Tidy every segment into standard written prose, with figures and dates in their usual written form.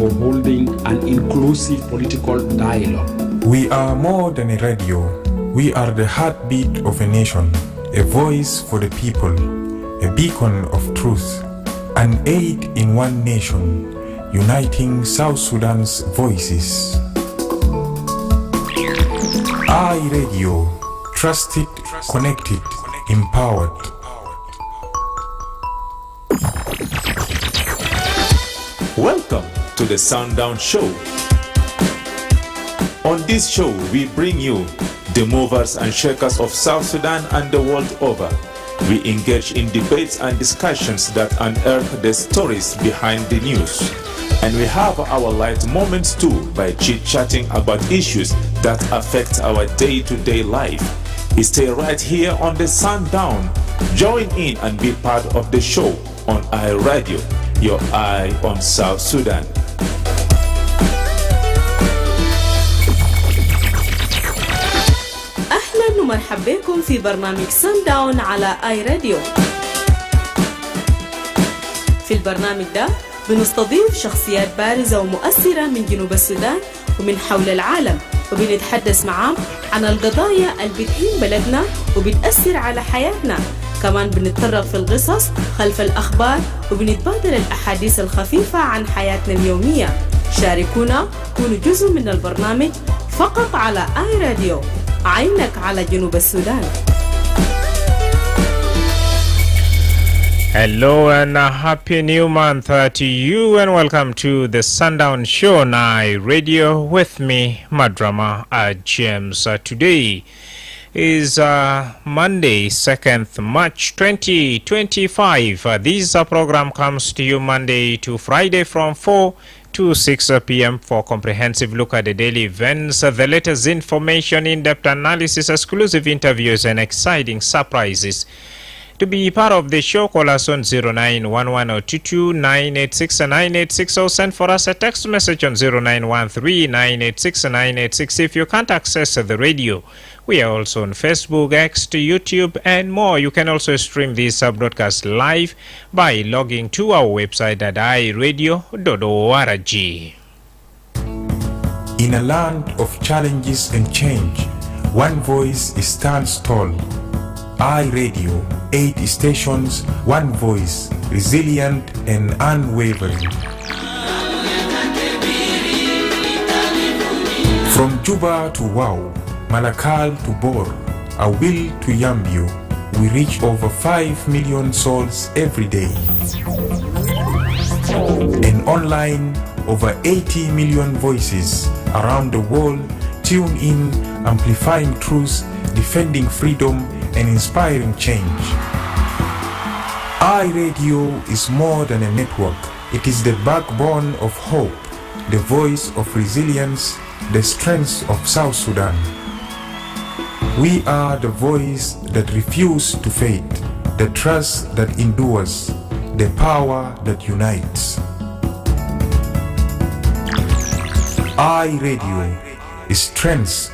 for holding an inclusive political dialogue. We are more than a radio. We are the heartbeat of a nation, a voice for the people, a beacon of truth, an aid in one nation, uniting South Sudan's voices. iRadio, trusted, connected, empowered. Welcome to the Sundown Show. On this show, we bring you the movers and shakers of South Sudan and the world over. We engage in debates and discussions that unearth the stories behind the news. And we have our light moments too by chit-chatting about issues that affect our day-to-day life. Stay right here on the Sundown. Join in and be part of the show on iRadio, your eye on South Sudan. أهلا ومرحبا بكم في برنامج سانداون على آي راديو. في البرنامج ده بنستضيف شخصيات بارزة ومؤثرة من جنوب السودان ومن حول العالم، وبنتحدث معهم عن القضايا اللي بتهم بلدنا وبتأثر على حياتنا. كمان بنتطرق في القصص خلف الأخبار وبنتبادل الأحاديث الخفيفة عن حياتنا اليومية. شاركونا، كونوا جزء من البرنامج فقط على آي راديو، عينك على جنوب السودان. Hello and a happy new month to you, and welcome to the Sundown Show on iRadio with me, Madrama James. Today is Monday, 2nd March 2025. This program comes to you Monday to Friday from 4 to 6 p.m. for comprehensive look at the daily events, the latest information, in-depth analysis, exclusive interviews, and exciting surprises. To be part of the show, call us on 0911-022-986 or send for us a text message on 0913-986-986 if you can't access the radio. We are also on Facebook, X, YouTube, and more. You can also stream this broadcast live by logging to our website at iradio.org. In a land of challenges and change, one voice stands tall. iRadio, 8 stations, one voice, resilient and unwavering. From Juba to Wau, Malakal to Bor, Awil to Yambio, we reach over 5 million souls every day. And online, over 80 million voices around the world tune in, amplifying truth, defending freedom, and inspiring change. iRadio is more than a network. It is the backbone of hope, the voice of resilience, the strength of South Sudan. We are the voice that refuses to fade, the trust that endures, the power that unites. iRadio is strength,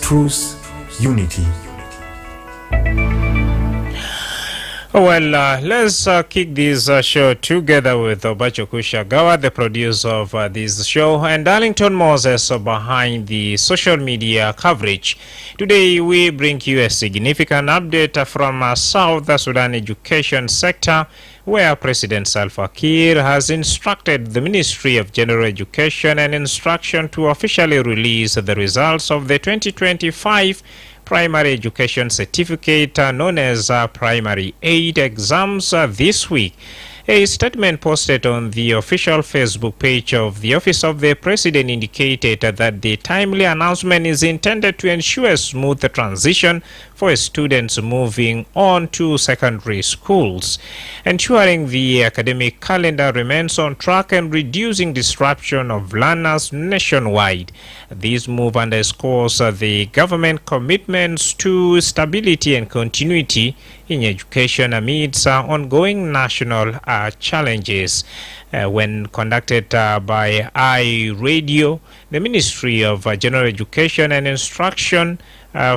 truth, unity. Well, let's kick this show together with Obacho Kushagawa, the producer of this show, and Darlington Moses behind the social media coverage. Today, we bring you a significant update from South Sudan education sector, where President Salva Kiir has instructed the Ministry of General Education and Instruction to officially release the results of the 2025 Primary Education Certificate known as Primary 8 exams this week. A statement posted on the official Facebook page of the Office of the President indicated that the timely announcement is intended to ensure a smooth transition for students moving on to secondary schools, ensuring the academic calendar remains on track and reducing disruption of learners nationwide. This move underscores the government commitments to stability and continuity in education amidst ongoing national challenges. When conducted by iRadio, the Ministry of General Education and Instruction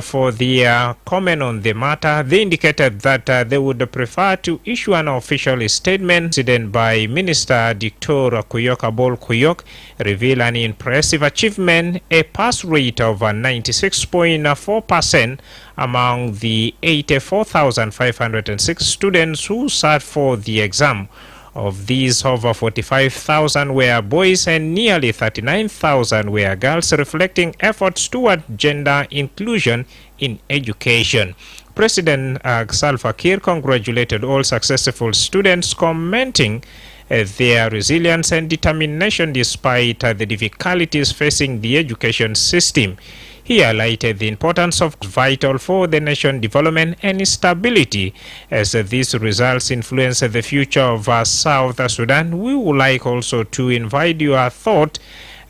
for their comment on the matter. They indicated that they would prefer to issue an official statement presented by Minister Dr. Kuyok Abol Kuyok reveal an impressive achievement, a pass rate of 96.4% among the 84,506 students who sat for the exam. Of these, over 45,000 were boys and nearly 39,000 were girls, reflecting efforts toward gender inclusion in education. President Salva Kiir congratulated all successful students, commenting their resilience and determination despite the difficulties facing the education system. He highlighted the importance of vital for the nation's development and stability. As these results influence the future of South Sudan, we would like also to invite your thought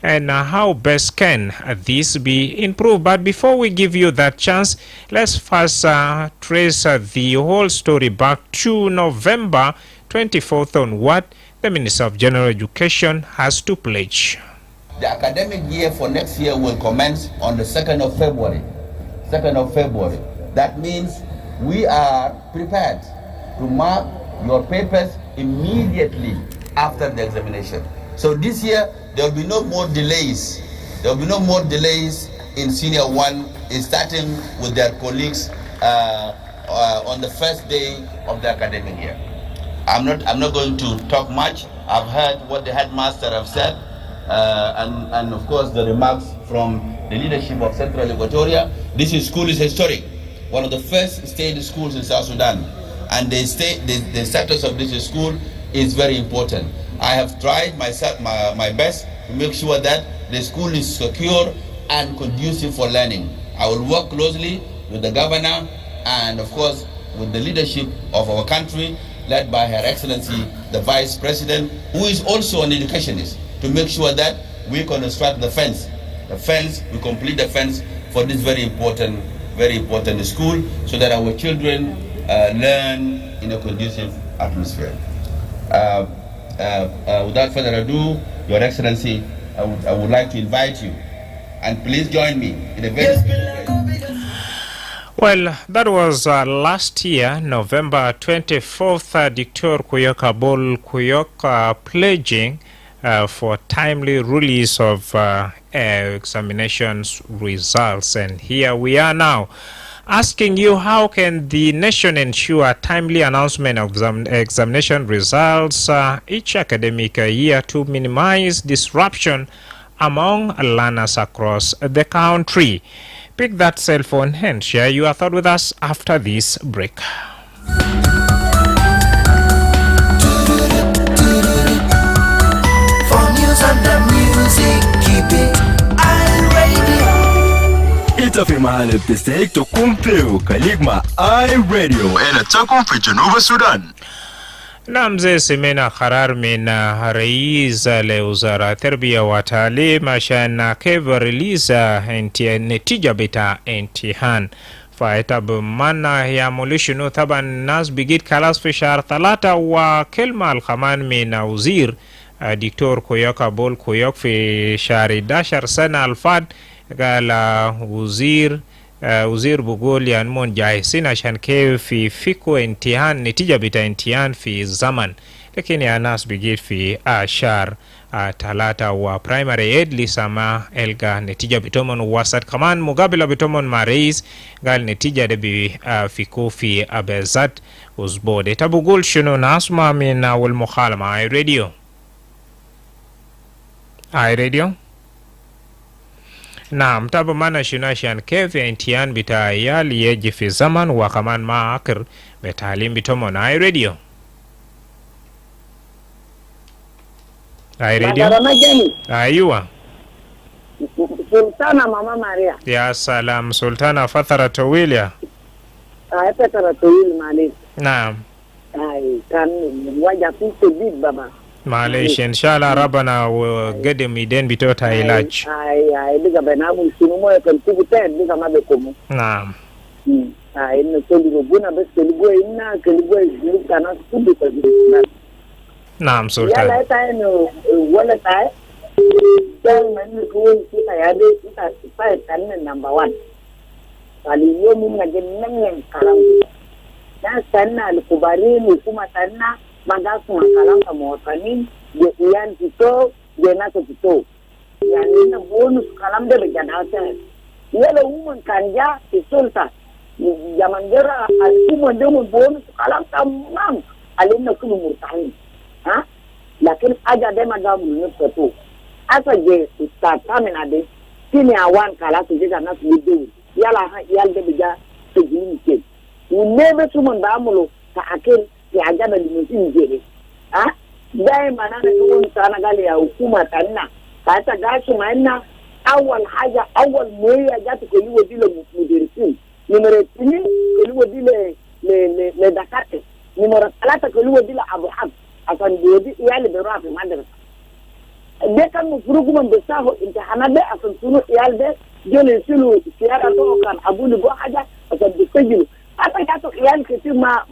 and how best can this be improved. But before we give you that chance, let's first trace the whole story back to November 24th on what the Minister of General Education has to pledge. The academic year for next year will commence on the 2nd of February. 2nd of February. That means we are prepared to mark your papers immediately after the examination. So this year, there will be no more delays. There will be no more delays in Senior 1 in starting with their colleagues on the first day of the academic year. I'm not going to talk much. I've heard what the headmaster have said. And of course the remarks from the leadership of Central Equatoria. This school is historic, one of the first state schools in South Sudan, and the status of this school is very important. I have tried my best to make sure that the school is secure and conducive for learning. I will work closely with the governor and of course with the leadership of our country, led by Her Excellency the Vice President, who is also an educationist, to make sure that we construct the fence. We complete the fence for this very important school, so that our children learn in a conducive atmosphere. Without further ado, Your Excellency, I would like to invite you, and please join me in a very Well, that was last year, November 24th, Dr. Kuyok Abol Kuyok pledging for timely release of examinations results. And here we are now asking you, how can the nation ensure timely announcement of examination results each academic year to minimize disruption among learners across the country? Pick that cell phone and share your thought with us after this break. And the music, keep it iRadio. Itafi mahali pestahiki tukumpeu kaligma iRadio ena takum fi Junuba Sudan. Na mzee Semena Qarar min rais lewzara terbiya wa taalim ashan keva release netija bita imtihan فايتب منا يعملوشنو طبعا الناس بقيت خلاص في شهر 3 وكلمة الخمان من وزير دكتور كويوك أبول كويوك في شهر 11 سنة الفات قال وزير بقول ينمون جاهزين عشان كيف في فيكو امتحان نتيجة بتاع امتحان في الزمن لكن يا ناس بقيت في شهر 3 وبرايمري ايد لسه ما القى نتيجة بتومن وسط كمان مقابلة بتومن مع رئيس قال نتيجة ده بفيكو في أبزات وزبودة تبقول شنو ناسمع من والمخالمة اي راديو Naam, tabu mana shunashan kefi intian bita yali yeji fi zaman wa kaman ma akir betalim bitomo na iRadio. Madrama gani? Ayuwa. Sultana Mama Maria. Ya salam, Sultana Fathara Tawilia. Fathara Tawil Malik. Naam. Kan waja fitu bid baba. Malaysh, inshallah Rabbana gede miden bitota ilaj. Diga benamu sinumo ya kontibuten diga mabekomu. Naam. Ina keligo buna bes keligo ina keligo izilika na studio kwa zilika. Naam, Sultan. Yala ita ino wala tae. Kaya mani kuwe kita yade kita sipae kanne number 1. aliyomi na gannan kalam dan sanna al-kubarin kuma sanna magasu kalam ka motani da iyan fito da na fito yani na bonus kalam da gadata yala woman kanja isulta zaman jara al-kuma da mun bonus kalam tamam alinna kullu murtahin ha lakin aja da magamu ne fito asa je tamina de tini awan kala su jiga na su do yala ha yalde bija to jini ke nebe sumun da amulo ta akel ya aja da limutin jere ha dai mana na kun sana gale ya hukuma tanna ka ta gashi manna awal haja awal moya ja to yi wodile mudirsin numero 3 ko yi wodile le dakate numero 3 ko yi wodile abu hab asan dodi iyali da rafi madrasa de kan mu furuguman da saho intihana da asan sunu iyalde jole sulu siyara to kan abulu go haja asan da sajilu ata ya to iyal ke ma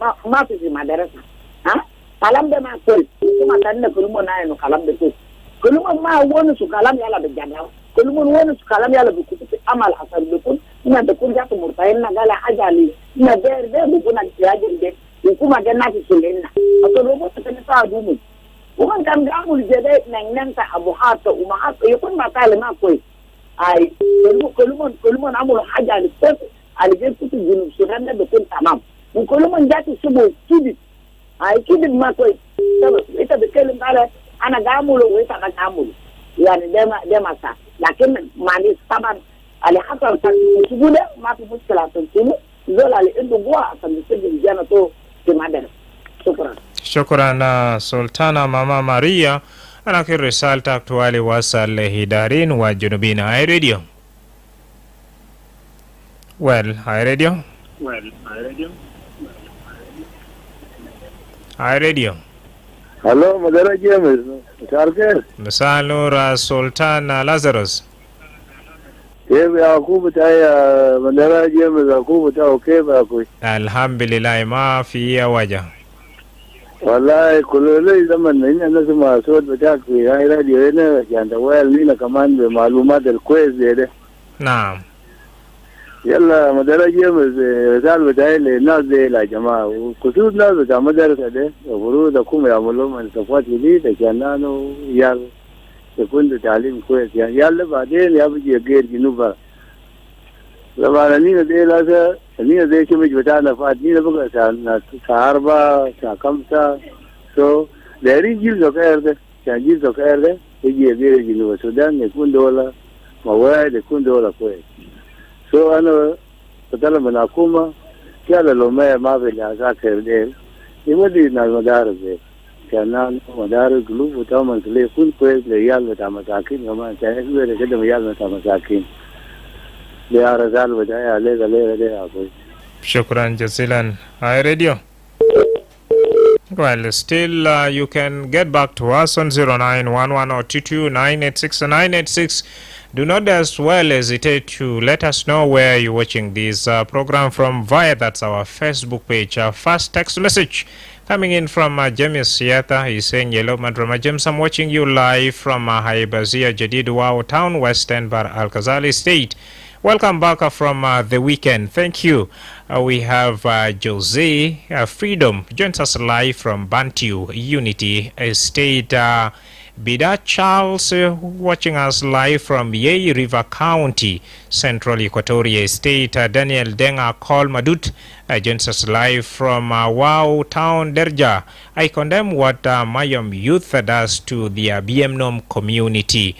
fi madarasa ha kalam da ma ko kuma dan na kulmo na no kalam da ko kulmo ma woni su kalam yala da janna kulmo woni su kalam yala da kutu amal asan da kun ina da kun ja to murtayin na gala ajali ina da kuna tiyajin de kuma ga na fi sulenna ato robo ta ne sa dumu Uman kan gamul jede nang ta abu hatta uma hatta yakun matale ma koy ay kulumon amul haja li tek al je kutu junub sudan da kun tamam mun kulumon jati subo kidi ay kidi ma koy ita da kelim kala ana gamul wa ita ka gamul yani dema sa lakin mani saban al hatta ta subude ma fi muskila to tinu zola al indu gwa san sijin jana to ke madara shukran Sultana Mama Maria anaki risalta aktuali wasal hidarin wa junubina High Radio. High Radio. Hello, Madara James. Charger. Misalur Sultana Lazarus. Kebe akubu taya Madara James akubu taya kebe akui. Alhamdulillah ma fi waja. Wallahi kulole zaman ina nasu masu da ku ya radio ne yanda wayar ni na kaman da maluma da quiz de na'am yalla madaraje mu zal da ile na da la jama'a kusud na da madarasa de furu da kuma ya mulman safati ne da kanano yar da kun da talim quiz yalla ba de ya buje gair ginuba labana ni da la sa ni da yake miji bata na fat ni da buga ta na harba ta kamsa so da rin jil da kayar da kan jil da kayar da yake bere jinu Sudan ne kun dola mawaya da kun dola ko so ana patala mana kuma kala lo mai ma be la za ka de ni wadi na madar be kana madar glu ta man le kun ko le yalla ta masakin ma ta ne da kada yalla ta masakin Shukran jazilan. High Radio. Well, still you can get back to us on 0911-022-986-986. Do not as well hesitate to let us know where you're watching this program from via that's our Facebook page. First text message coming in from James Siata. He's saying, "Hello, Madrama James. I'm watching you live from Haibazia Jadid Wow Town, Western Bar Al Khazali State. Welcome back from the weekend. Thank you." We have Jose Freedom joins us live from Bantu Unity State. Bida Charles watching us live from Yei River County, Central Equatoria State. Daniel Denga Kol Madut joins us live from Wow Town, Derja. I condemn what Mayom youth does to the BMNOM community.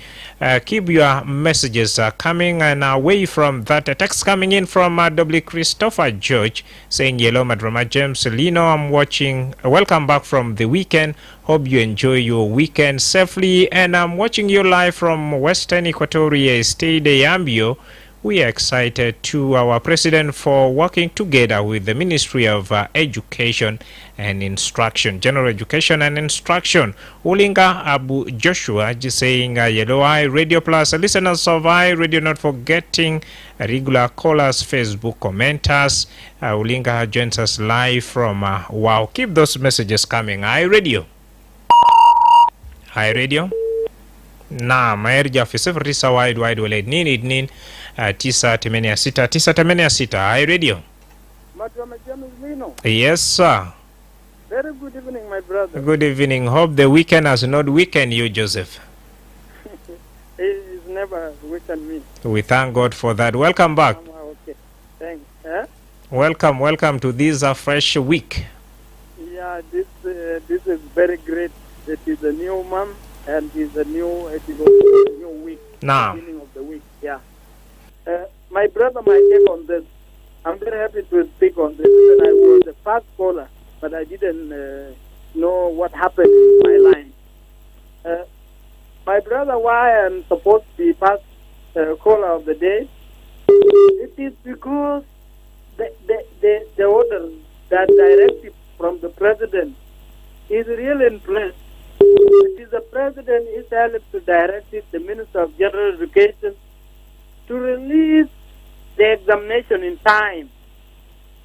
Keep your messages coming, and away from that, a text coming in from W. Christopher George saying, "Hello, Madrama James, Lino, I'm watching. Welcome back from the weekend. Hope you enjoy your weekend safely, and I'm watching you live from Western Equatoria State, Yambio. We are excited to our president for working together with the Ministry of Education and Instruction, General Education and Instruction." Ulinga Abu Joshua just saying, "Yellow Eye Radio Plus, listeners of Eye Radio, not forgetting regular callers, Facebook commenters." Ulinga joins us live from Wow. Keep those messages coming. Eye Radio. Eye Radio. Naam, mayarja fi 0912 986 Hi Radio. Madrama Lino. Yes, sir. Very good evening, my brother. Good evening. Hope the weekend has not weakened you, Joseph. He's never weakened me. We thank God for that. Welcome back. Okay, thanks. Welcome to this fresh week. Yeah, this is very great. It is a new month and it is a new week. Now, beginning of the week. Yeah. My brother, my take on this. I'm very happy to speak on this. And I was the first caller, but I didn't know what happened in my line. My brother, why I'm supposed to be first caller of the day? It is because the order, that directive from the president is really in place. It is the president itself to direct the Minister of General Education to release the examination in time.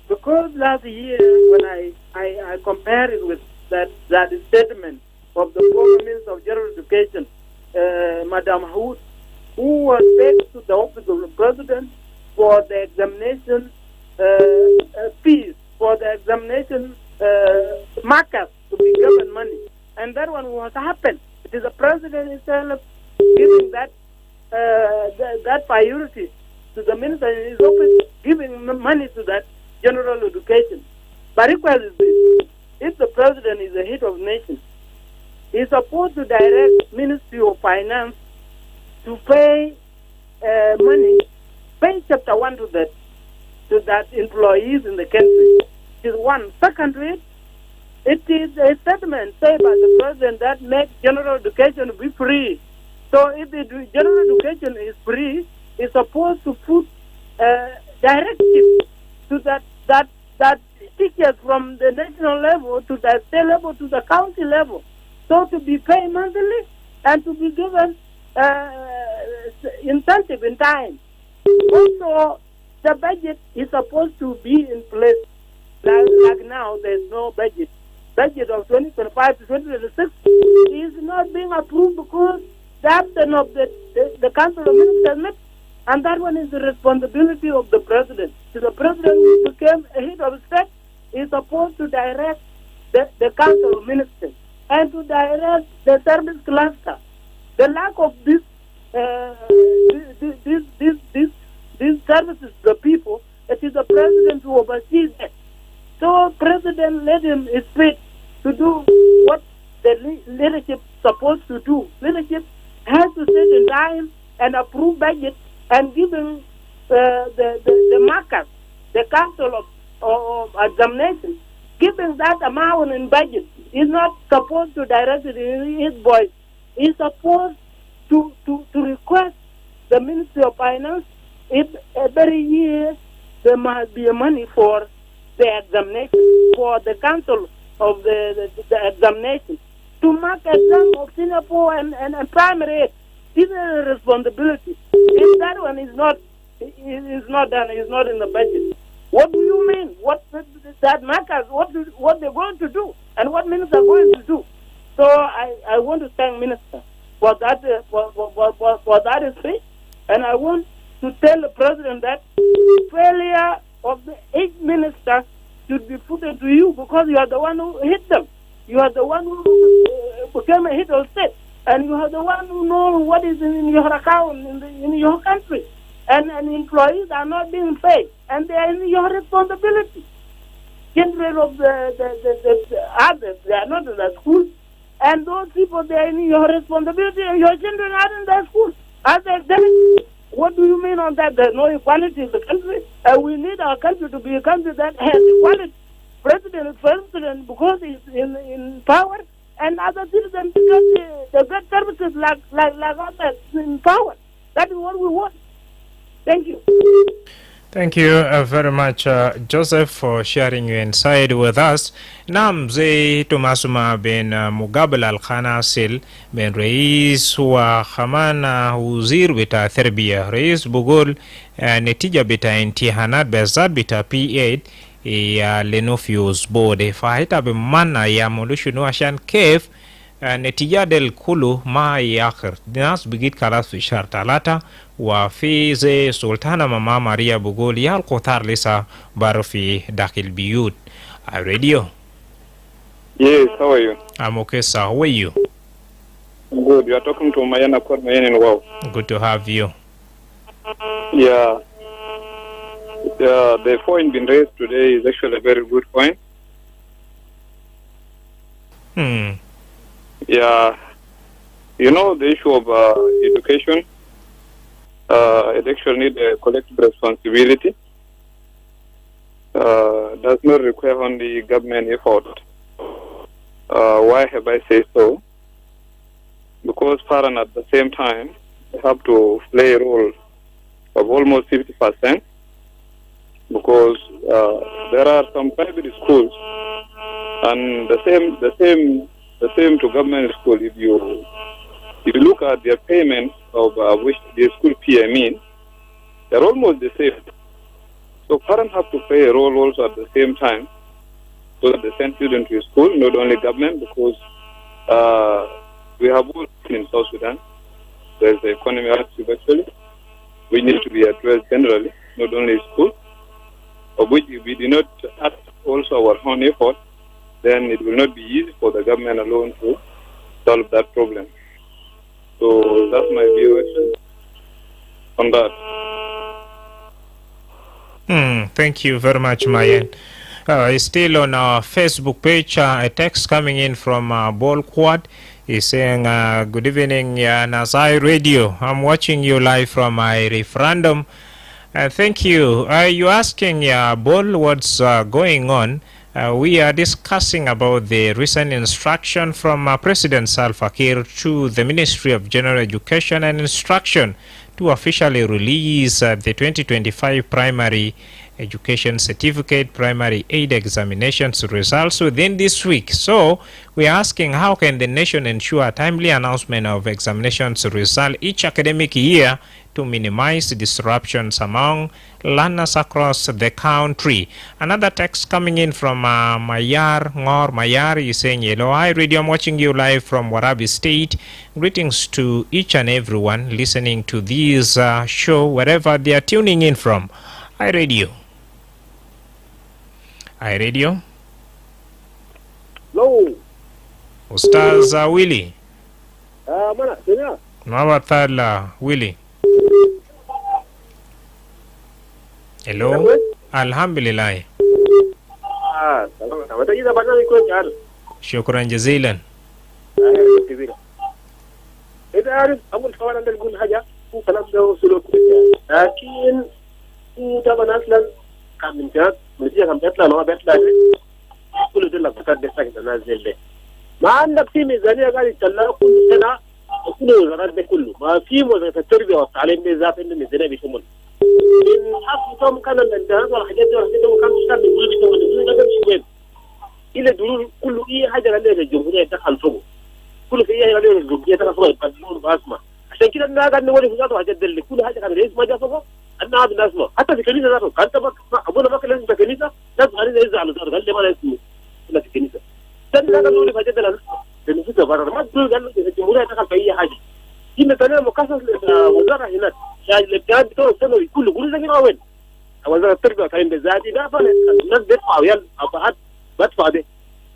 Because last year, when I compare it with that statement of the former Minister of General Education, Madam Hood, who was taken to the office of the president for the examination fees, for the examination markers to be given money. And that one was happened. It is the president himself giving that priority to the minister in his office, giving money to that general education. But equal is this: if the president is the head of nation, he is supposed to direct Ministry of Finance to pay money, pay chapter 1 to that employees in the country. It is one. Secondly, it is a statement said by the president that makes general education be free. So if the general education is free, it's supposed to put directive to that teachers from the national level to the state level to the county level. So to be paid monthly and to be given incentive in time. Also, the budget is supposed to be in place. Like now, there's no budget. Budget of 2025 to 2026 is not being approved because the absence of the Council of Ministers met, and that one is the responsibility of the president. So the president who became a head of state is supposed to direct the Council of Ministers and to direct the service cluster. The lack of these services to the people, it is the president who oversees it. So president let him speak to do what the leadership is supposed to do. Leadership has to sit in time and approve budget and giving the markers, the council of examination, giving that amount in budget. Is not supposed to direct it in his voice. He's supposed to request the Ministry of Finance if every year there must be money for the examination, for the council of the examination, to mark exam of Singapore and primary. This is a responsibility. If that one is not done, is not in the budget. What do you mean? What that markers? What they're going to do, and what ministers are going to do? So I want to thank minister for that for that speech, and I want to tell the president that failure of the 8th minister should be put to you because you are the one who hit them. You are the one who became a head of state, and you are the one who knows what is in your account in your country. And employees are not being paid, and they are in your responsibility. Children of the others, they are not in the school, and those people, they are in your responsibility, and your children are in the school. What do you mean on that? There's no equality in the country, and we need our country to be a country that has equality. President is president because he's in power, and other citizens because they get services like others in power. That is what we want. Thank you. Thank you very much, Joseph, for sharing your insight with us. Naam, Mzee Tumasuma bin Mugabal Al-Khanasil bin Rais wa Khamana Wazir bita Tarbia. Rais Bugul netija bita intihanat bezat bita P8 ya Lino Fuse Board. Fahita bimana ya mudushu nuashan kef نتيجة الكل ما يأخر الناس بقيت خلاص في شهر 3 وفي زي سلطانة ماما ماريا بقول يا القطار لسه بارو في داخل البيوت. Radio. Yes, how are you? I'm okay, sir. How are you? Good. You are talking to Mayana Court Mayan in Wow. Good to have you. Yeah. The point being raised today is actually a very good point. Yeah. You know, the issue of education, it actually needs a collective responsibility. Does not require only government effort. Why have I said so? Because parents at the same time have to play a role of almost 50%. Because there are some private schools, and the same to government school. If you look at their payments of which the school fee, I mean, they're almost the same. So parents have to play a role also at the same time, so that they send children to school, not only government, because we have all in South Sudan. There's the economy active actually, we need to be addressed generally, not only school. Of which if we do not add also our own effort, then it will not be easy for the government alone to solve that problem. So that's my view actually on that. Thank you very much, Mayan. Still on our Facebook page, a text coming in from Bol Quad. He's saying, good evening, Nazai Radio. I'm watching you live from my referendum. Thank you. You're asking Bol what's going on. We are discussing about the recent instruction from President Salva Kiir to the Ministry of General Education and Instruction to officially release the 2025 primary education certificate primary aid examinations results within this week. So we're asking, how can the nation ensure timely announcement of examinations result each academic year to minimize disruptions among learners across the country? Another text coming in from Mayar Ngor. Mayar is saying, hello, hi Radio, I'm watching you live from Warabi State. Greetings to each and everyone listening to this show wherever they are tuning in from. Hi Radio. Hi Radio. Hello. Ustaz Willie. Mana, sina? Mawathala Willie. Hello. Alhamdulillah. Sama tadi dah banyak ikut kan. Syukran jazilan. Itu harus amul kawan anda guna saja. Kalau dah sulut kerja. Lakin kita banaslan kami jat mesti kami betlah nama betlah ni. Kulo tu lah kita desa kita nazil deh. Mana si mizani agar dijalan kulo sana kulo zaman bekulo. Masih mau kita terbiasa saling bezat ini mizani bisumul. In Afrika kan anda orang hajat orang itu kan mesti dulu bisumul. Dulu ada bisumul. Ile dulu kulo ia hajar ada jumlah itu kan semua. Kulo ia ada jumlah itu kan semua. Padahal basma. عشان كده الناس قاعد نقول في ذاته حاجات اللي كل حاجه كان رئيس ما جا فوق الناس الناس ما حتى في الكنيسه ذاته كان ابونا ما كان لازم في الكنيسه ناس غالين يزعلوا ذاته قال لي ما لازم لا في الكنيسه كان لا نقول في حاجات اللي برا ما تقول قال الجمهوريه دخل في اي حاجه هنا كان مكسس وزاره هناك يعني الابتعاد بتوع الثانوي كله زي ما وين وزاره التربيه كان بالذاتي ده الناس بيدفعوا يا ابهات بدفع ده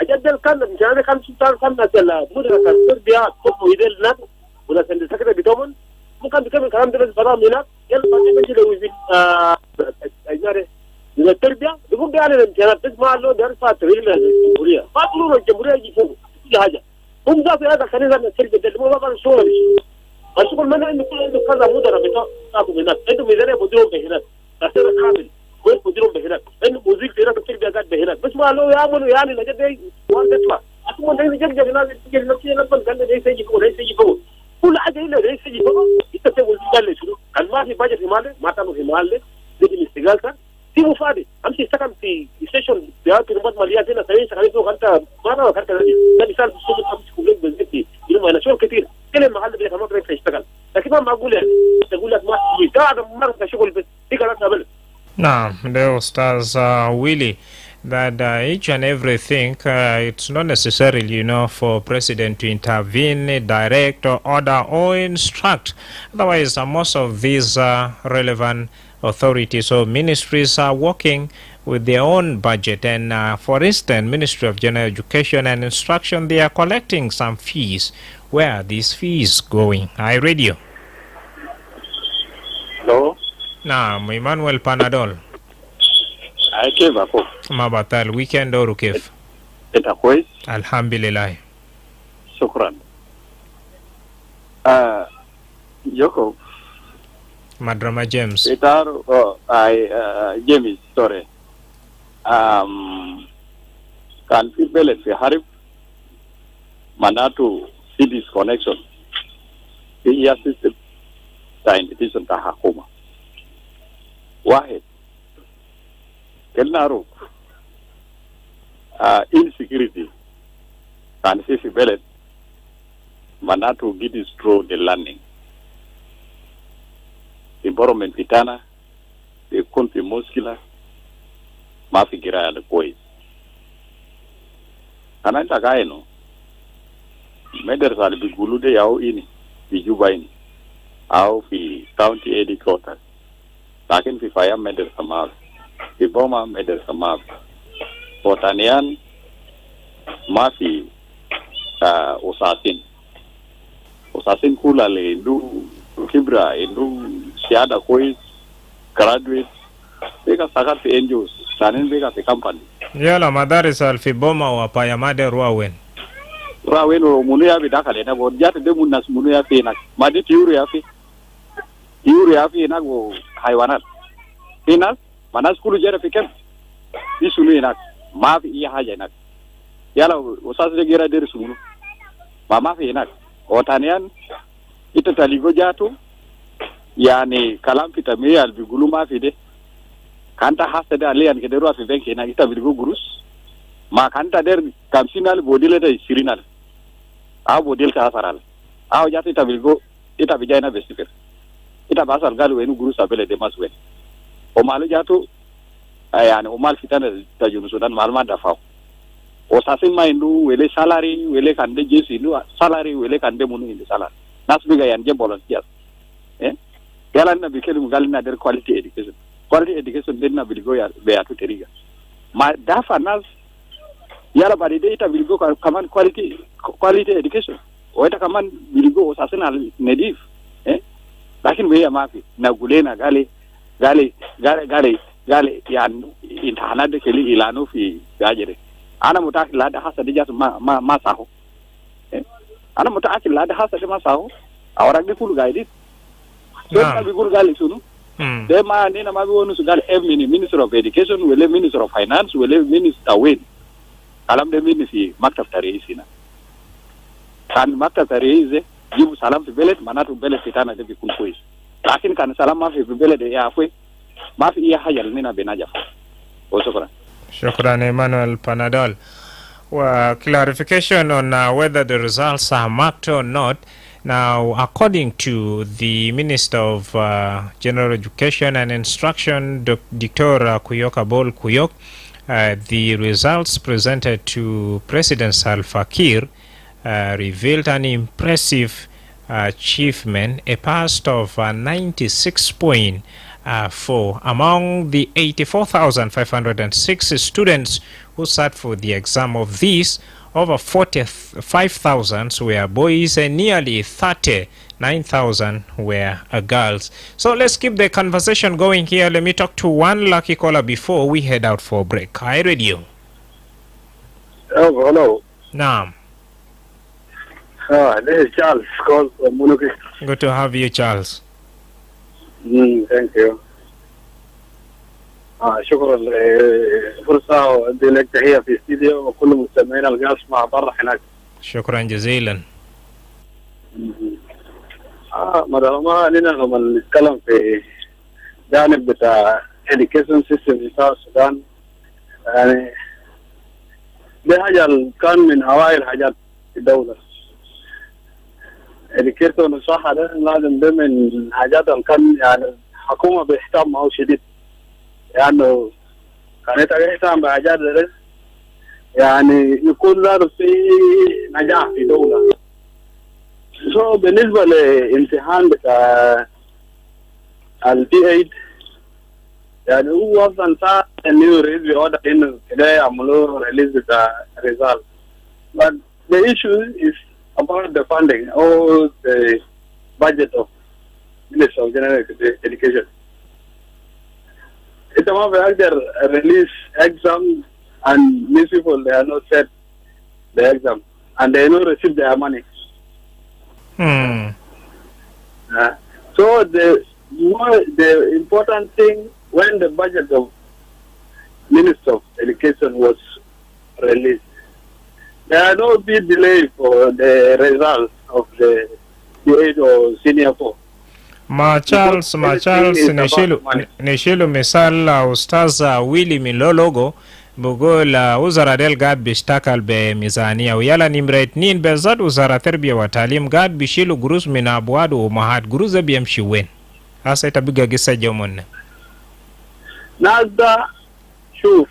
اجدل كان مشان كان سلطان كان مثلا مدرسه التربيه تقوم يدل الناس ولا سندسكت بتومن ممكن بكمل كلام ده برام هنا يلا ما تجي لو يزيد اجاره من التربيه يقوم بيعمل الامتحانات تسمع له درس تغيير الجمهوريه ما تقولوا الجمهوريه يجي فوق كل حاجه هم ذات هذا خلينا التربيه ده مو بقى شغل الشغل ما عنده كذا مدرب بتاعه هناك عنده ميزانيه بديهم هناك تاثير كامل وين بديهم هناك عنده موزيك هناك التربيه قاعد هناك بس ما له يعملوا يعني نجد وان تطلع اكو ده يجي الناس تيجي نفسي نقبل قال لي يجي فوق يجي فوق كل حاجه الا ليس يجي فوق انت تقول قال شنو كان ما في باجت في ماله ما كانوا في ماله دي الاستقلال كان في مفادي امشي سكن في ستيشن بيات نمط ماليات هنا سوي شغالين فوق انت ما وكانت ده مثال بالصوت امشي كلهم بالزبط يقولوا انا شغل كثير كل المحل بيك ما بيقدر يشتغل لكن ما معقول يعني تقول لك ما في قاعد مره شغل بس دي كلام قبل نعم ده أستاذ ويلي. that each and everything, it's not necessarily, for president to intervene, direct or order or instruct. Otherwise, most of these relevant authorities or ministries are working with their own budget. And for instance, Ministry of General Education and Instruction, they are collecting some fees. Where are these fees going? Radio. Hello. Naam, Emmanuel Panadol. Kif ako? Mabatal, weekend or kif? Ita kwez? Alhamdulillah. Shukran. Yoko. Madrama James. Itaro, James, sorry. Kan fi belet fi harib manatu see this connection. The ear system ta invitation ta hakuma. Wahid. Kelnaro. Insecurity. Kan fi belet manatu get is through the learning. Environment pitana, the country muscular, mafigira the boys. Ananta kaino, meders are the gulude yao ini, the Jubaini, au fi county headquarters. Lakin fi fire meders amav, fi boma meders amav. Potanian, mafi usasin kula le ndu kibra ndu siada kois graduates beka sakati NGOs sanin beka fi company yala madaris alfi boma wa payamade ruawen munu ya bi dakale na bo jata de munnas munu ya fi nak madi tiuru ya fi nak go haywanat finas manas kulu jere fi kem isulu nak ma fi iya haja nak yala usas de gira der sunu ma fi nak otanian ita taligo jatu yani kalam pita me al biguluma fide kanta hasade alian ke deru afi venke na ita bigo gurus ma kanta der kamsinal bodile de sirinal a bodil ka asaral a jati ita bigo ita bijana besifer ita basal galu enu gurus abele de maswe o malu jatu yani o mal fitana ta junu sudan malma dafa o sasin ma indu wele salary wele kande jesi indu salary wele kande munu indu salary nasbiga yan je volunteers yala na bikeli mugali na der quality education den na bilgo ya be atu teriga ma dafa nas yala bari de ita bilgo kaman quality education o ita kaman bilgo sasana nedif lakin we ya mafi na gulena gale yan intana de keli ilano fi gajere ana mutaki lada hasa de jatu ma saho ana mutaki lada hasa de ma saho awara de kulu gaidi so bi guru gali sunu de ma ni na ma bi wonu su gal Minister of Education wele Minister of Finance wele Minister Win kalam de ministry maktab tarihi na kan maktab tarihi jibu salam fi belet manatu belet fitana de bi kun kois lakin kan salam ma fi belet de ya fwe ma fi iya hayal mina benaja o shukran Emmanuel Panadol. Well, clarification on whether the results are marked or not. Now, according to the Minister of General Education and Instruction, Dr. Kuyoka Bol Kuyok, the results presented to President Salva Kiir revealed an impressive achievement, a pass of 96.4 among the 84,506 students who sat for the exam. Of these, over 45,000 were boys and nearly 39,000 were girls. So let's keep the conversation going here. Let me talk to one lucky caller before we head out for a break. Hi, Radio. Oh, hello. Naam. This is Charles. Call from Munuki. Good to have you, Charles. Thank you. شكرا فرصة ودي لك تحية في الاستديو وكل مستمعينا القاس مع برا هناك. شكرا جزيلا. مدرما لنا لما نتكلم في جانب بتاع education system في السودان يعني دي حاجة كان من أوائل حاجات في الدولة. education صح ده لازم ده من حاجات كان يعني حكومة بيهتم معه شديد. لأنه كانت أحسن بحاجات درس يعني يكون له في نجاح في دولة. بالنسبة لامتحان بتاع البي 8 يعني هو أصلا صار إنه رئيس بيوضع إنه كده يعملوا ريليز بتاع result. But the issue is about the funding or the budget of Ministry of General Education. It's about the release exam and these people they are not set the exam and they don't receive their money. So the important thing when the budget of Minister of Education was released, there are no big delay for the results of the 8 or senior 4. Ma Charles Neshilu misal ustaza Willy Milologo Bugola uzara del gad bishtakal be mizania uyala nimret nin bezad uzara terbiya wa talim gad bishilu gurus min abwadu umahat guruza biyamshi wen hasa itabiga gisa jomon Nazda shuf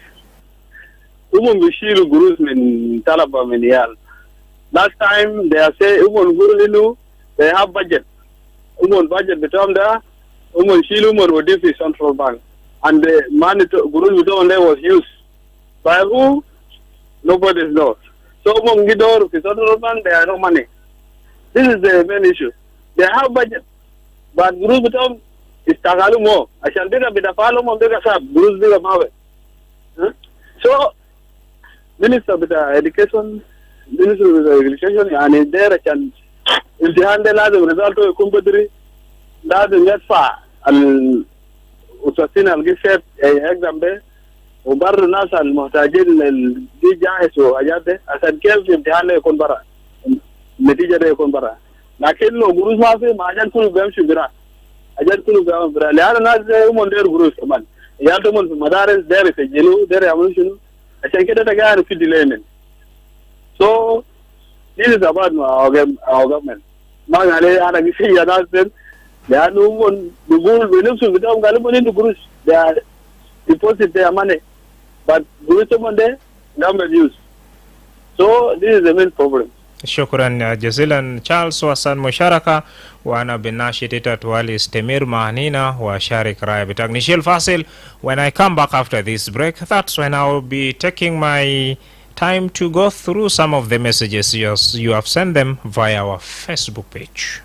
bishilu gurus min talaba min yal. Last time they say guru they have budget. Budget between there, shilu wadifi central bank, and the money guru there was used by who? Nobody knows. So gidor central bank they have no money. This is the main issue. They have budget, but guru between is tagalu mo. Ashan biga bidafalo mo biga sab guru biga mawe. So Minister of Education, and there can الامتحان ده لازم ريزالته يكون بدري لازم يدفع الأساسين القشة اكزام ده وبر الناس المحتاجين دي جاهز وحاجات ده عشان كيف الامتحان ده يكون برا النتيجة ده يكون برا لكن لو قروش ما في ما عشان كله بيمشي برا عشان كله بيمشي برا لأن الناس هم دير قروش كمان يالتهم في مدارس دير يسجلوا دير يعملوا شنو عشان كده تقارن في ديليمن. So this is about our government. ما عليه أنا كيسي يا ناس لأنه هم بيقول بنفسهم بدهم قالوا إنه قروش they are deposit their money but قروش هم ده government use. So this is the main problem. شكرا جزيلا تشارلز وحسن مشاركة وأنا بالناشطة توالي استمر معنا وشارك رأي بتاعك نشيل فاصل. When I come back after this break, that's when I will be taking my time to go through some of the messages you have sent them via our Facebook page.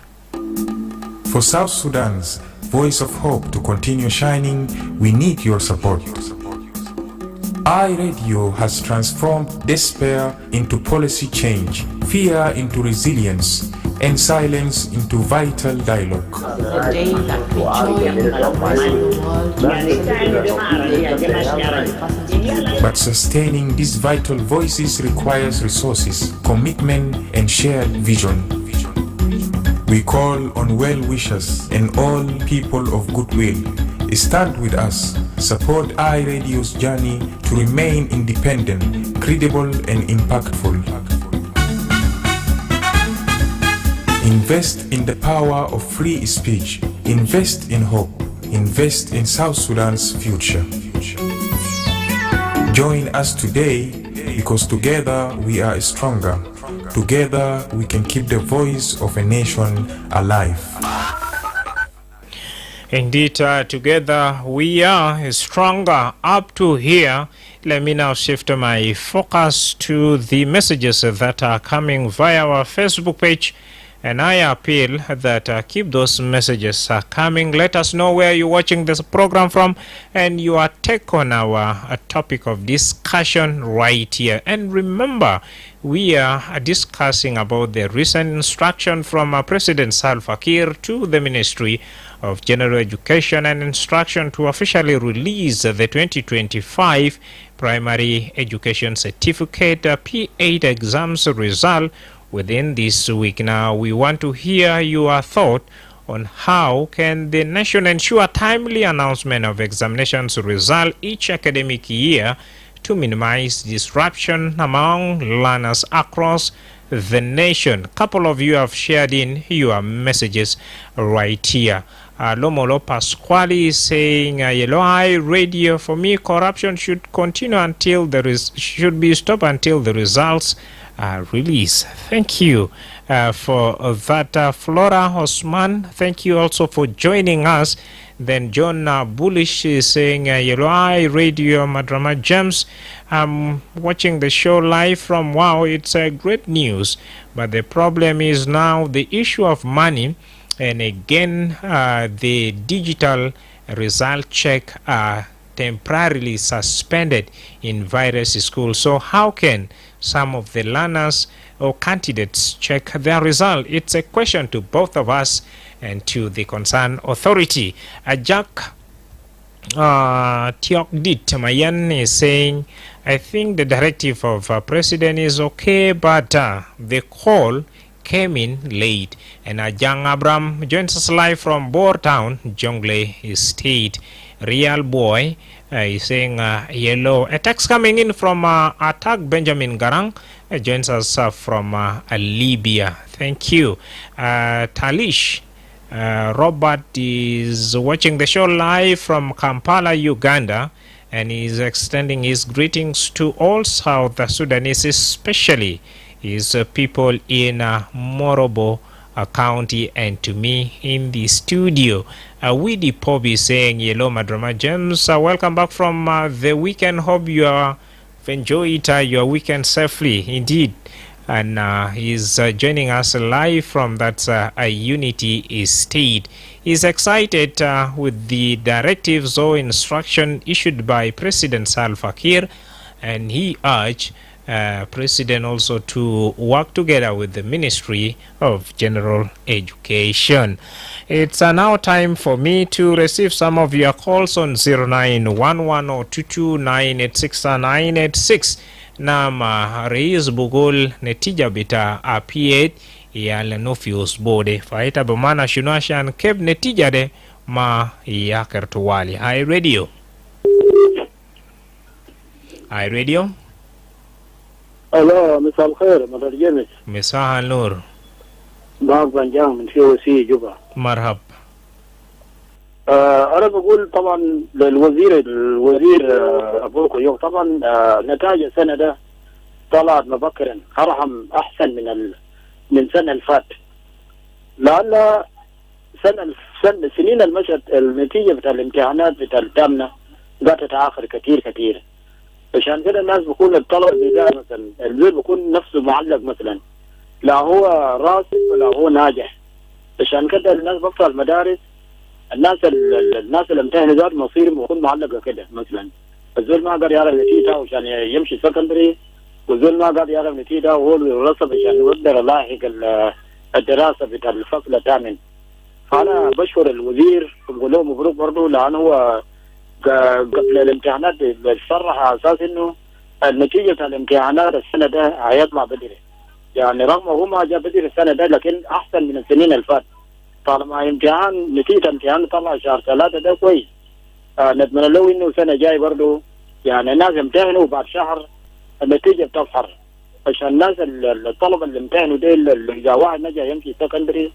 For South Sudan's voice of hope to continue shining, we need your support. iRadio has transformed despair into policy change, fear into resilience, and silence into vital dialogue. The day that we join the world. But sustaining these vital voices requires resources, commitment, and shared vision. We call on well-wishers and all people of goodwill. Stand with us, support iRadio's journey to remain independent, credible, and impactful. Invest in the power of free speech. Invest in hope. Invest in South Sudan's future. Join us today because together we are stronger. Together we can keep the voice of a nation alive. Indeed, together we are stronger. Up to here, let me now shift my focus to the messages that are coming via our Facebook page. And I appeal that keep those messages coming. Let us know where you're watching this program from and your take on our topic of discussion right here. And remember, we are discussing about the recent instruction from President Salva Kiir to the Ministry of General Education and Instruction to officially release the 2025 Primary Education Certificate P8 exams result within this week. Now, we want to hear your thought on how can the nation ensure timely announcement of examinations result each academic year to minimize disruption among learners across the nation. A couple of you have shared in your messages right here. Lomolo Pasquale is saying, Yellow Eye Radio, for me, corruption should continue until should be stopped until the results are released. Thank you for that, Flora Osman. Thank you also for joining us. Then John Bullish is saying, Yellow Eye Radio, Madrama James. I'm watching the show live from Wow. It's great news. But the problem is now the issue of money. And again, the digital result check are temporarily suspended in various schools. So how can some of the learners or candidates check their result? It's a question to both of us and to the concerned authority. Jack Tiokdit Mayan is saying, I think the directive of President is okay, but the call came in late. And Ajang Abram joins us live from Boer Town, Jonglei State. Real Boy is saying yellow. A text coming in from Attack Benjamin Garang joins us from Libya. Thank you. Talish Robert is watching the show live from Kampala, Uganda, and is extending his greetings to all South Sudanese, especially his people in Morobo County, and to me in the studio. Weedy Poby saying, Yellow Madrama James, welcome back from the weekend. Hope you have enjoyed your weekend safely. Indeed. And he's joining us live from that Unity State. He's excited with the directives or instruction issued by President Salva Kiir, and he urged President also to work together with the Ministry of General Education. It's now time for me to receive some of your calls on 0911-22986-986. Nama Reis Bugul Netija Bita apiet ya Lenofius Bode Faita Bamana Shunashan Keb Netija de ma ya Kertuwali. Hi Radio. Hi Radio. Hello, مساء الخير مدر جيمس. مساء النور. باق بنجام من COC جوبا. مرحب. أنا بقول طبعا للوزير أبوكو يوم طبعا نتائج السنة ده طلعت مبكرا أرحم أحسن من سنة الفات، لأن سنين المشهد النتيجة بتاع الامتحانات بتاع التامنة قاعدة تتأخر كتير. عشان كده الناس بيكون الطلب بداية مثلا الزول بيكون نفسه معلق مثلا، لا هو راسب ولا هو ناجح. عشان كده الناس بفتح المدارس، الناس اللي امتحنوا ذات مصيرهم بيكون معلقة كده. مثلا الزول ما قادر يعرف نتيجته عشان يمشي سكندري، والزول ما قادر يعرف نتيجته وهو يرسب عشان يقدر يلاحق الدراسة بتاع الفصل الثامن. فأنا بشكر الوزير وبقول له مبروك برضه، لأنه هو قبل الامتحانات بصرح على اساس انه النتيجه الامتحانات السنه ده هيطلع بدري، يعني رغم هو ما جاب بدري السنه ده لكن احسن من السنين اللي فات. طالما نتيجه امتحان طلع شهر 3 ده كويس. نتمنى له انه السنه جاي برضه يعني الناس يمتحنوا وبعد شهر النتيجه بتظهر، عشان الناس الطلبه اللي امتحنوا ده اللي اذا واحد نجح يمشي سكندري،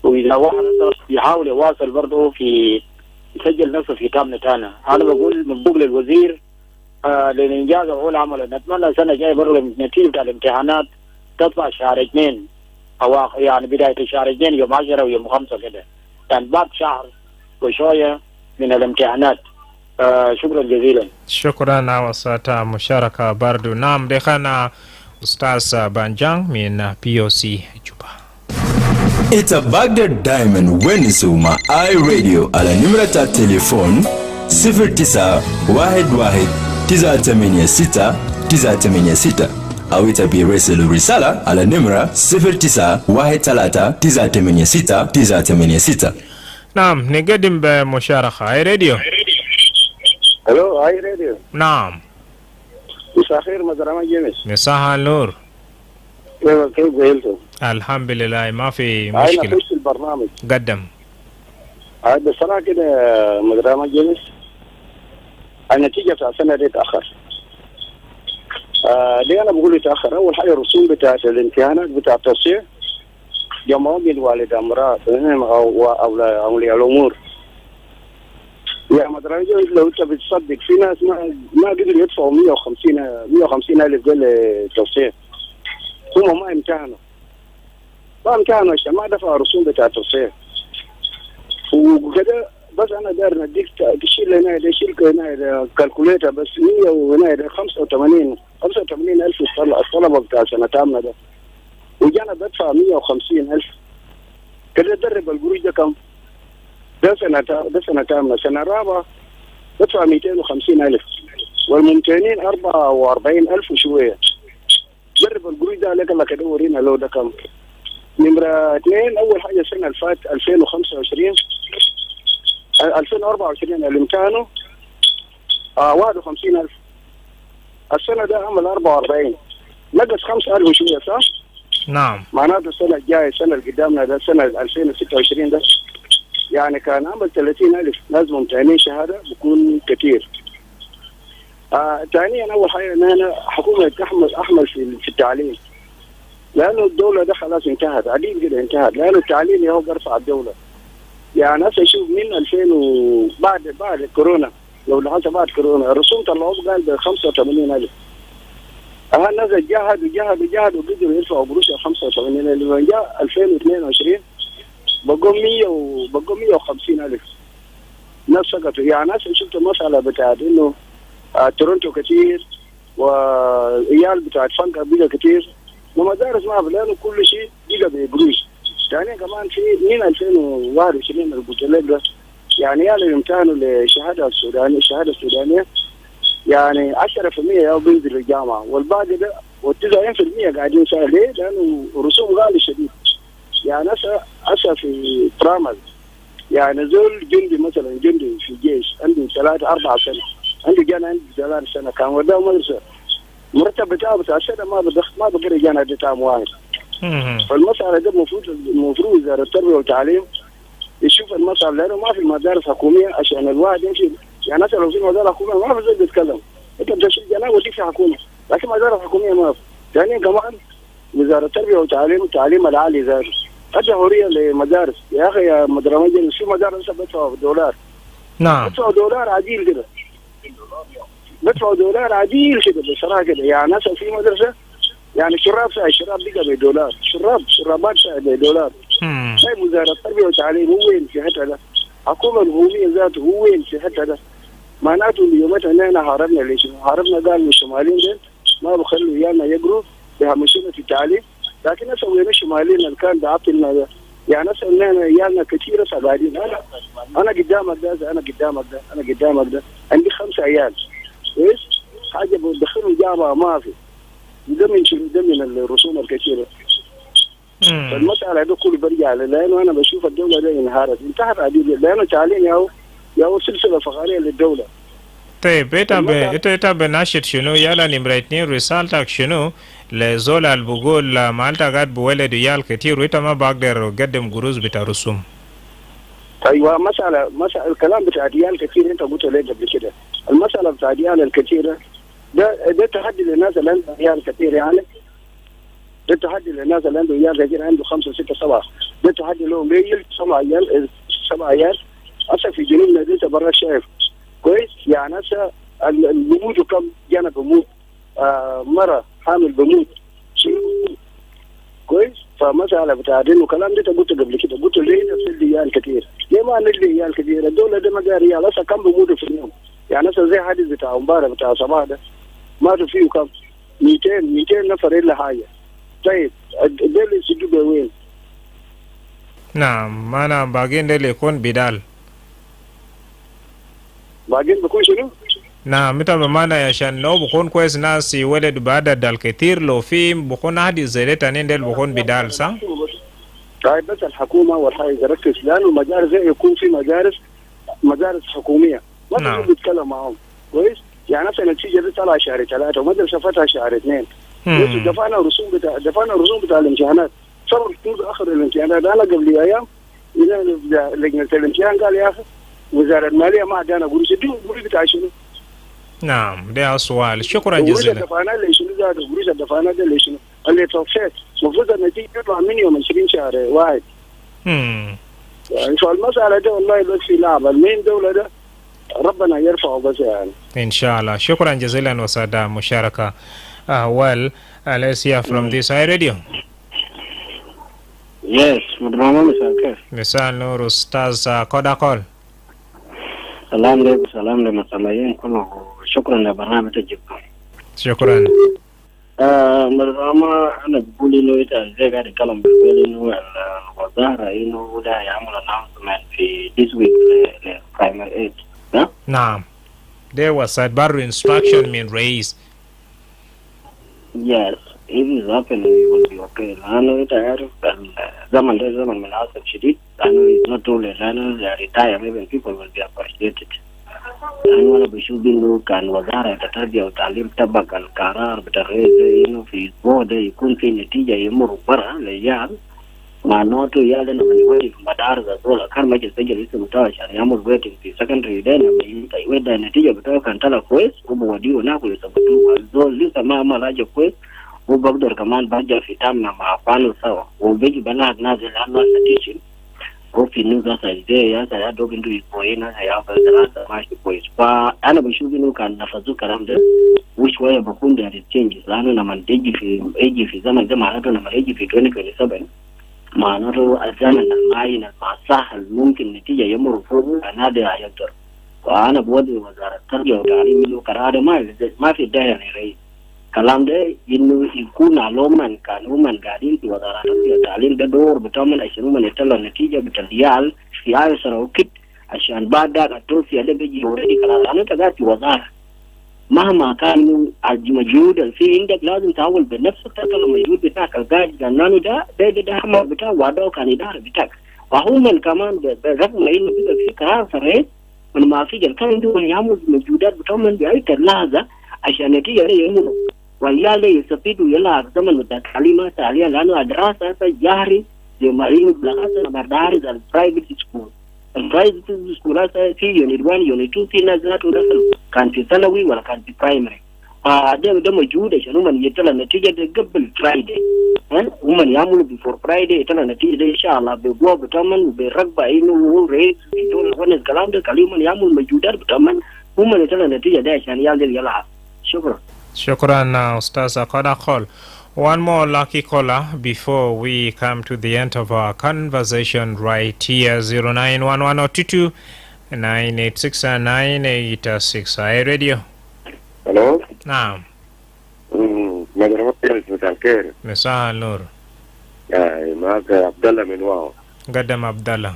واذا واحد يحاول يواصل برضه في يسجل نفسه في تامنة تانا. أنا بقول مبروك للوزير للإنجاز وهو العمل. نتمنى السنة الجاية برضه نتيجة الامتحانات تطلع شهر 2 أو يعني بداية شهر 2 يوم 10 ويوم 5 كده، يعني بعد شهر وشوية من الامتحانات. شكرا جزيلا. شكرا وساتا مشاركة برضو. نعم دخلنا أستاذ بانجان من POC جوبا. It's a Baghdad Diamond Wenisuma iRadio على نمرة التليفون 0911-986-986 أو يتبي رسل رسالة على نمرة 0913-986-986. نعم نقدم بمشاركة اي راديو. الو اي راديو. نعم. مساء الخير مدرما جيمس. مساء النور. كيف قلتوا؟ الحمد لله ما في مشكلة. أنا في البرنامج. قدم. بصراحة كده مدرما جيمس النتيجة بتاع السنة دي تأخر. ليه أنا بقول يتأخر؟ أول حاجة الرسوم بتاعت الامتحانات بتاع التوسيع جمعوا بالوالد امراه او اولياء الامور. يا مدرسة لو انت بتصدق في ناس ما قدروا يدفعوا 150 الف قال توصيه. هم ما امتحنوا عشان ما دفعوا رسوم بتاع التوصيه. وكده بس انا داير نديك تشيل هنا ده شيل هنا كالكوليتر بس 100 وهنا ده 85 الف الطلبه بتاع سنه تامه ده. وجانا بدفع 150 الف. كده درب القروش ده كم؟ ده سنة تامة. سنة رابعة بدفع 250 ألف والممتحنين 44 ألف وشوية. جرب القروش ده لك الله كده ورينا لو ده كم. نمرة 2 أول حاجة السنة اللي فات 2025 2024 اللي امتحنوا 51 ألف. السنة ده عمل 44 نقص 5 ألف وشوية صح؟ نعم. معناته السنة الجاية السنة اللي قدامنا ده السنة 2026 ده يعني كان عمل 30 ألف ناس ممتحنين شهادة بكون كثير. ثانيا أول حاجة إن أنا حكومة أحمل في التعليم، لأنه الدولة ده خلاص انتهت عديد كده انتهت، لأنه التعليم هو برفع الدولة. يعني هسه شوف من 2000 بعد كورونا، لو لاحظت بعد كورونا الرسوم طلعوه قال ب 85 ألف. الناس جهدوا وقدروا يدفعوا قروش 85 ألف. لما جاء 2022 بقوا 150 ألف ناس سقطوا. يعني ناس شفت المسألة بتاعت إنه تورنتو كتير وإيال بتاعت فانكا بيجا كتير ومدارس ما لأنه كل شيء بيجا بقروش. يعني كمان في من 2021 اللي قلت لك ده يعني يا اللي امتحنوا للشهادة السودانية يعني 10% يا بينزل الجامعة والباقي ده و90% قاعدين سهل. ليه؟ لأنه رسوم غالي شديد. يعني هسه في برامل يعني زول جندي مثلا جندي في الجيش عنده 3-4 سنة عنده جانا عنده 3 سنة كان وداه مدرسة مرتب بتاعه بتاع السنة ما بقدر جانا بتاعه واحد. فالمسألة ده المفروض وزارة التربية والتعليم يشوف المسألة لأنه ما في مدارس حكومية عشان الواحد يمشي. يعني مثلا لو في مدارس حكومية ما في زول بيتكلم انت بتشيل جناه وديك في حكومة لكن مدارس حكومية ما في. ثانيا كمان وزارة التربية والتعليم العالي ذاته أدى حرية لمدارس. يا أخي يا مدرمة جلس في مدارس بدفعوا $. نعم. بدفعوا $. عديل كده. بدفعوا $. عديل كده بصراحة كده. يعني مثلا في مدرسة يعني شراب بقى $. شرابات $. طيب وزارة التربية والتعليم هو وين في حتة ده؟ حكومة الحكومية ذاته هو وين في حتة ده؟ معناته اليومتها إننا هربنا ليش؟ هربنا قال الشماليين دول ما بخلوا إيانا يقروا بهمشونا في التعليم. لكن اسوي الشماليين اللي كان بعطلنا ده يعني اسوي ايامنا كثيره قاعدين. انا قدامك ده عندي 5 عيال كويس حاجه بدخلهم جامعه ما في ده من الرسوم الكثيره. فالمساله ده كله برجع لانه انا بشوف الدوله ده انتهت عديد لانه تعليم يا سلسله فقريه للدوله. طيب انت بناشد شنو يلا نمرة 2 رسالتك شنو لزول البقول مالتا قاعد بولد عيال كتير وانت ما بقدر اقدم قروض بتاع رسوم. ايوه مسألة الكلام بتاع عيال كتير انت قلت لي قبل كده. المسألة بتاع عيال الكثيرة ده تحدي للناس اللي عندهم عيال كثير. يعني ده تحدي للناس اللي عندهم عيال كثير عنده 5 6 7 ده تحدي لهم. ليه 7 عيال هسه في جنوبنا دي انت برا شايف كويس. يعني هسه بموتوا كم جانا بموت مرة حامل بموت كويس. فمسألة بتاع دين وكلام ده قلت قبل كده قلت ليه نفس عيال كثير ليه ما نلي عيال كثير. الدولة دي ما داري عيال هسه كم بموتوا في اليوم. يعني هسه زي حديث بتاع امبارح بتاع صباح ده ماتوا فيه كم 200 نفر الا حاجة. طيب الدولة يسجلوا وين؟ نعم أنا باقين ده يكون بدال باقين بكون شنو؟ نعم متى بمعنى عشان لو بكون كويس ناس يولد بعدد الكثير لو في بكون هذه زي تانين ديل بكون بدال صح؟ طيب بس الحكومة والحاجة تركز لأنه المدارس يكون في مدارس حكومية ما بيتكلم معهم كويس. يعني مثلا النتيجة دي طلع شهر 3 ومدرسة فتح شهر 2 كويس. دفعنا رسوم بتاع الامتحانات صار آخر الامتحانات. أنا قبل أيام لجنة الامتحان قال يا أخي وزارة المالية ما عندنا قروش دي قروش بتاع شنو؟ نعم ده سؤال. شكرا جزيلا. قروش الدفعنا اللي شنو زاد قروش الدفعنا ده اللي شنو؟ اللي توفيت المفروض النتيجه تطلع من يوم 20 شهر واحد. يعني فالمساله دي والله بس في لعب المين دوله ده ربنا يرفعه بس يعني. ان شاء الله. شكرا جزيلا وسعد مشاركه. Well, let's hear from this radio. Yes, Madrama مساء مساء النور أستاذ كوداكول. سلام عليكم مساء كله. شكرا لبرنامج الجبكة. شكرا. مدرما أنا بقول إنه إذا زي قاعد يتكلم بقول إنه الوزارة إنه ده يعمل announcement في this week primary aid. نعم. There was a bar instruction being raised. Yes, if it's happening, it will be okay. لأنه إذا عارف الزمن ده زمن من العصر شديد. لأنه it's not only لأنه they retire even people will be appreciated. لأنه أنا بشوف إنه كان وزارة التربية والتعليم تبقى القرار بتغيير إنه في أسبوع ده يكون في نتيجة يمر برا للعيال معناته عيال لما يوقف في مدارس دول كان ما يسجل اسمه بتاعه عشان يعمل ويتنج في سكندري ده لما يودع النتيجة بتاعه كان طلع كويس وبوديه هناك ويثبتوه الزول لسه ما عمل حاجة كويس وبقدر كمان برجع في تامنا مع فانو سوا وبيجي بنات نازل عنه ستيشن وفي نوزا سايديا سايا دوبين دو يكوينا سايا فزراسة ماشي كويس فأنا بشوف إنه كان نفذوا كلام ده وشوية بكون ده changes لأنه لما يجي في زمن ده معناته لما يجي في 2027 معناته الزمن المعين المصح ممكن نتيجة يمر فوق أنا ده هيقدر وأنا بودي وزارة التربية والتعليم إنه قرار ما في داعي للرئيس كلام ده إنه يكون علوما كانوا قاعدين في وزارة التربية والتعليم ده دور بتعمل عشان هم يطلعوا النتيجة بتالريال في عشر وكت عشان بعد ذاك التوفيق ده بيجي يوريدي كلام أنا قاعد في وزارة مهما كان المجهود اللي في عندك لازم تعول بنفسك تطلع المجهود بتاعك القاعد لأنه ده حمر بتاعه وعده كان إدارة بتاعك وهم كمان برغم إنه في قرار صريح من ما في كان عندهم يعمل مجهودات بتعمل بأي لحظة عشان نتيجة ده يمر ويالله يستفيدوا يلا زمن التعليمات حاليا لأنه الدراسة جاري زي ما يقولوا بلغة مدارس البرايفت سكول البرايفت سكول هذا في يونت 1 يونت 2 في ناس ذاته دخل كان في ثانوي ولا كان في برايمري ده موجود عشان هم يطلع النتيجة ده قبل فرايداي هم يعملوا بيفور فرايداي يطلع النتيجة ده إن شاء الله بيقوا بتمن وبيرغب إنه هو ريت يدور هون الكلام ده كلهم يعملوا مجهودات بتمن هم يطلع النتيجة ده عشان يلعب. شكرا. Shukran, Ustaz Kodakol. One more lucky caller before we come to the end of our conversation right here. 0911 986 986. Hi, radio. Hello. Naam. Madrama مساء الخير. مساء النور. معك عبد الله من واو. قدم عبد الله.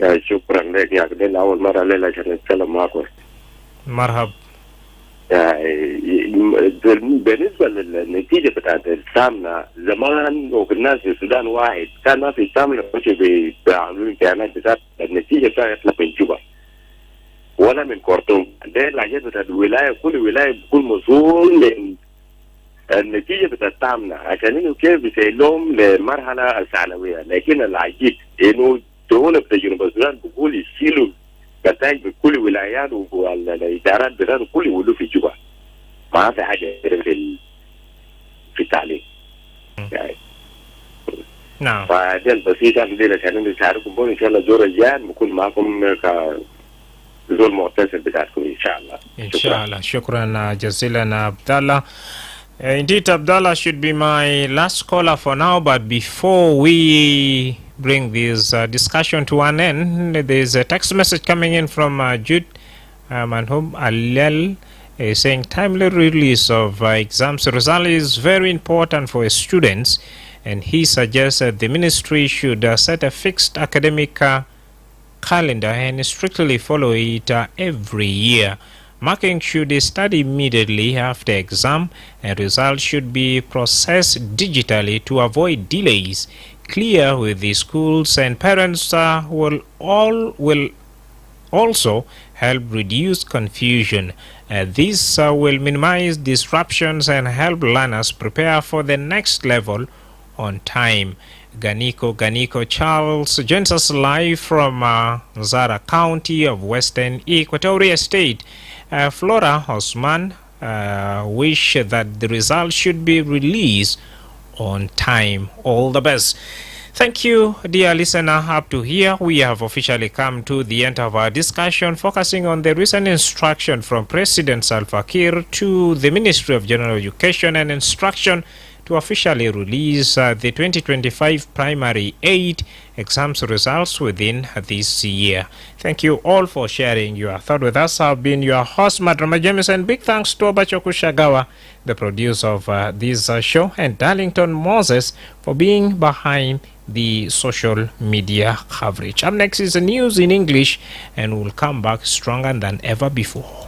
شكرا لك يا عبد الله أول مرة ليلة عشان نتكلم معكم. مرحب. بالنسبة للنتيجة بتاعت السامنة زمان وقلنا في السودان واحد كان ما في سامنة مش بيعملوا امتحانات بتاعت النتيجة بتاعتها من جوبا ولا من خرطوم ده الحاجات بتاعت الولاية كل ولاية بكل مسؤول من النتيجة بتاعت السامنة عشان انه كيف بيسيلهم للمرحلة الثانوية لكن العجيب انه دولة بتاع جنوب السودان بيقول يشيلوا نتائج بكل ولايات والإدارات بتاعته كل يولوا في جوبا ما في حاجة في التعليم يعني نعم فدي البسيطة دي عشان نساعدكم بون إن شاء الله الزور الجاي بكون معكم كزول معتصر بتاعتكم إن شاء الله إن شاء الله. شكرا جزيلا عبد الله. Indeed, Abdallah should be my last caller for now, but before we bring this discussion to an end, there's a text message coming in from Jude Manhum Alel saying timely release of exams result is very important for students, and he suggests that the ministry should set a fixed academic calendar and strictly follow it every year. Marking should study immediately after exam, and results should be processed digitally to avoid delays. Clear with the schools and parents will also help reduce confusion. This will minimize disruptions and help learners prepare for the next level on time. Ganiko Charles joins us live from Zara County of Western Equatoria State. Flora Osman wish that the results should be released on time. All the best. Thank you, dear listener. Up to here, we have officially come to the end of our discussion, focusing on the recent instruction from President Salva Kiir to the Ministry of General Education and Instruction to officially release the 2025 Primary 8 exams results within this year. Thank you all for sharing your thought with us. I've been your host, Madrama James, and big thanks to Obachoku Shagawa, the producer of this show, and Darlington Moses for being behind the social media coverage. Up next is the news in English, and we'll come back stronger than ever before.